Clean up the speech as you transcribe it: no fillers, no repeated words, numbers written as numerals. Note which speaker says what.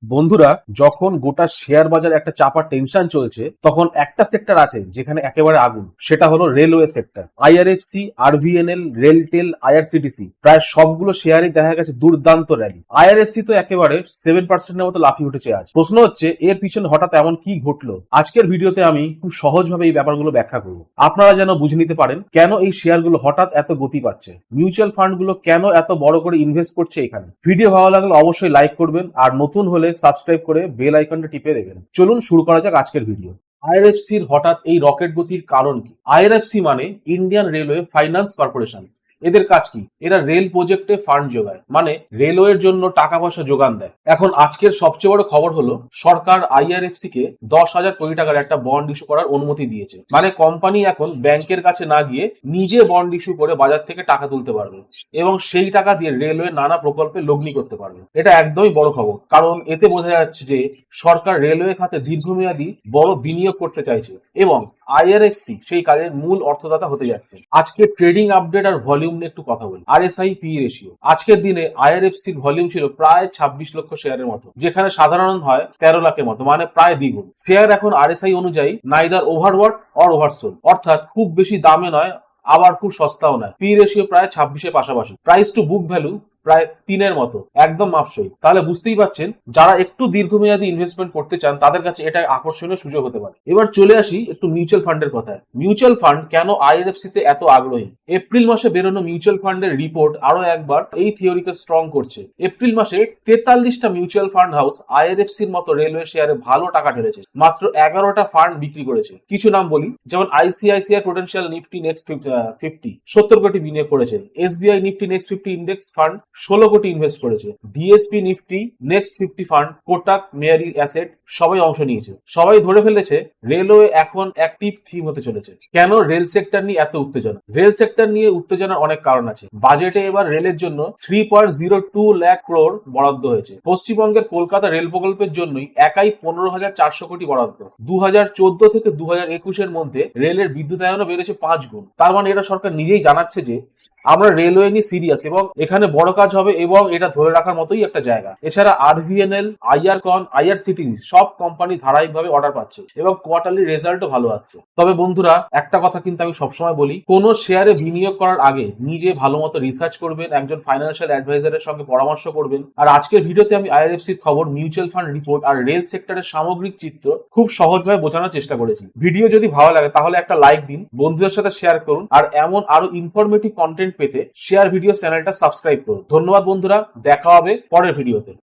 Speaker 1: বন্ধুরা, যখন গোটা শেয়ার বাজারে একটা চাপা টেনশন চলছে তখন একটা সেক্টর আছে যেখানে একেবারে আগুন, সেটা হলো railway sector. IRFC, RVNL, RailTel, IRCTC প্রায় সবগুলো শেয়ারই দেখা গেছে দুর্দান্ত র্যালি। আইআরএসসি তো একেবারে 7% মতো লাফিয়ে উঠেছে আজ। প্রশ্ন হচ্ছে এর পিছনে হঠাৎ এমন কি ঘটলো। আজকের ভিডিওতে আমি খুব সহজভাবে এই ব্যাপারগুলো ব্যাখ্যা করবো, আপনারা যেন বুঝে নিতে পারেন কেন এই শেয়ারগুলো হঠাৎ এত গতি পাচ্ছে, মিউচুয়াল ফান্ডগুলো কেন এত বড় করে ইনভেস্ট করছে এখানে। ভিডিও ভালো লাগলে অবশ্যই লাইক করবেন, আর নতুন হলে সাবস্ক্রাইব করে বেল আইকনটা টিপে দেবেন। চলুন শুরু করা যাক আজকের ভিডিও। আইআরএফসির হঠাৎ এই রকেট গতির কারণ কি? আইআরএফসি মানে ইন্ডিয়ান রেলওয়ে ফাইন্যান্স কর্পোরেশন। এদের কাজ কি? এরা রেল প্রজেক্টে ফান্ড যোগায়, মানে রেলওয়ের জন্য টাকা পয়সা যোগান দেয়। এখন আজকের সবচেয়ে বড় খবর হলো সরকার আইআরএফসি কে 10,000 কোটি টাকার একটা বন্ড ইস্যু করার অনুমতি দিয়েছে। মানে কোম্পানি এখন ব্যাংকের কাছে না গিয়ে নিজে বন্ড ইস্যু করে বাজার থেকে টাকা তুলতে পারবে এবং সেই টাকা দিয়ে রেলওয়ে নানা প্রকল্পে লগ্নি করতে পারবে। এটা একদমই বড় খবর, কারণ এতে বোঝা যাচ্ছে যে সরকার রেলওয়ে খাতে দীর্ঘমেয়াদী বড় বিনিয়োগ করতে চাইছে এবং আইআরএফসি সেই কাজের মূল অর্থদাতা হতে যাচ্ছে। আজকে ট্রেডিং আপডেট আর ভলিউম নিয়ে একটু কথা বলি। আরএসআই পি রেশিও আজকের দিনে আইআরএফসির ভলিউম ছিল প্রায় 26 লক্ষ শেয়ারের মতো, যেখানে সাধারণ হয় 13 লাখের মতো, মানে প্রায় দ্বিগুণ। শেয়ার এখন আরএসআই অনুযায়ী নাইদার ওভারওয়াট অর ওভারসোল্ড, অর্থাৎ খুব বেশি দামে নয় আবার খুব সস্তাও নয়। পি রেশিও প্রায় 26-এর পাশাপাশি। প্রাইস টু বুক ভ্যালু প্রায় 3-এর মতো, একদম মাপসই। তাহলে বুঝতেই পাচ্ছেন যারা একটু দীর্ঘমেয়াদী ইনভেস্টমেন্ট করতে চান তাদের কাছে এটা আকর্ষণীয় সুযোগ হতে পারে। এবার চলে আসি একটু মিউচুয়াল ফান্ডের কথায়। মিউচুয়াল ফান্ড কেন আইআরএফসি তে এত আগ্রহী? এপ্রিল মাসে বেরোনো মিউচুয়াল ফান্ডের রিপোর্ট আরো একবার এই থিওরিকে স্ট্রং করছে। এপ্রিল মাসে 43টা মিউচুয়াল ফান্ড হাউস আইআরএফসির মতো রেলওয়ে শেয়ারে ভালো টাকা ঢেলেছে। মাত্র 11টা ফান্ড বিক্রি করেছে। কিছু নাম বলি, যেমন আইসিআইসিআই প্রুডেন্সিয়াল নিফটি নেক্সট 50 70 কোটি বিনিয়োগ করেছে। SBI Nifty next 50 index fund 16 কোটি ইনভেস্ট করেছে। DSP Nifty next 50 fund, Kotak, Mirae asset সবাই অংশ নিয়েছে। সবাই ধরে ফেলেছে রেলওয়ে এখন অ্যাক্টিভ থিম হতে চলেছে। কেন রেল সেক্টর নিয়ে এত উত্তেজনা? রেল সেক্টর নিয়ে উত্তেজনার অনেক কারণ আছে। বাজেটে এবার রেলের জন্য 3.02 লাখ ক্রোড় বরাদ্দ হয়েছে। পশ্চিমবঙ্গের কলকাতা রেল প্রকল্পের জন্যই একাই 15,400 কোটি বরাদ্দ। 2014 থেকে 2021-এর মধ্যে রেলের বিদ্যুতায়নও বেড়েছে 5 গুণ। তার মানে এটা সরকার নিজেই জানাচ্ছে যে আমরা রেলওয়ে নিয়ে সিরিয়াস এবং এখানে বড় কাজ হবে এবং এটা ধরে রাখার মতোই একটা জায়গা। এছাড়া আরভিএনএল, আইআরকন, আইআরসিটিসি সব কোম্পানি ধারাবাহিকভাবে অর্ডার পাচ্ছে এবং কোয়ার্টারলি রেজাল্টও ভালো আসছে। তবে বন্ধুরা, একটা কথা কিন্তু আমি সবসময় বলি, কোন শেয়ারে বিনিয়োগ করার আগে নিজে ভালো মতো রিসার্চ করবেন, একজন ফাইন্যান্সিয়াল অ্যাডভাইজারের সঙ্গে পরামর্শ করবেন। আর আজকের ভিডিওতে আমি আইআরএফসির খবর, মিউচুয়াল ফান্ড রিপোর্ট আর রেল সেক্টরের সামগ্রিক চিত্র খুব সহজভাবে বোঝানোর চেষ্টা করেছি। ভিডিও যদি ভালো লাগে তাহলে একটা লাইক দিন, বন্ধুদের সাথে শেয়ার করুন, আর এমন আরো ইনফরমেটিভ কন্টেন্ট পেতে শেয়ার ভিডিও চ্যানেলটা সাবস্ক্রাইব করুন। ধন্যবাদ বন্ধুরা, দেখা হবে পরের ভিডিওতে।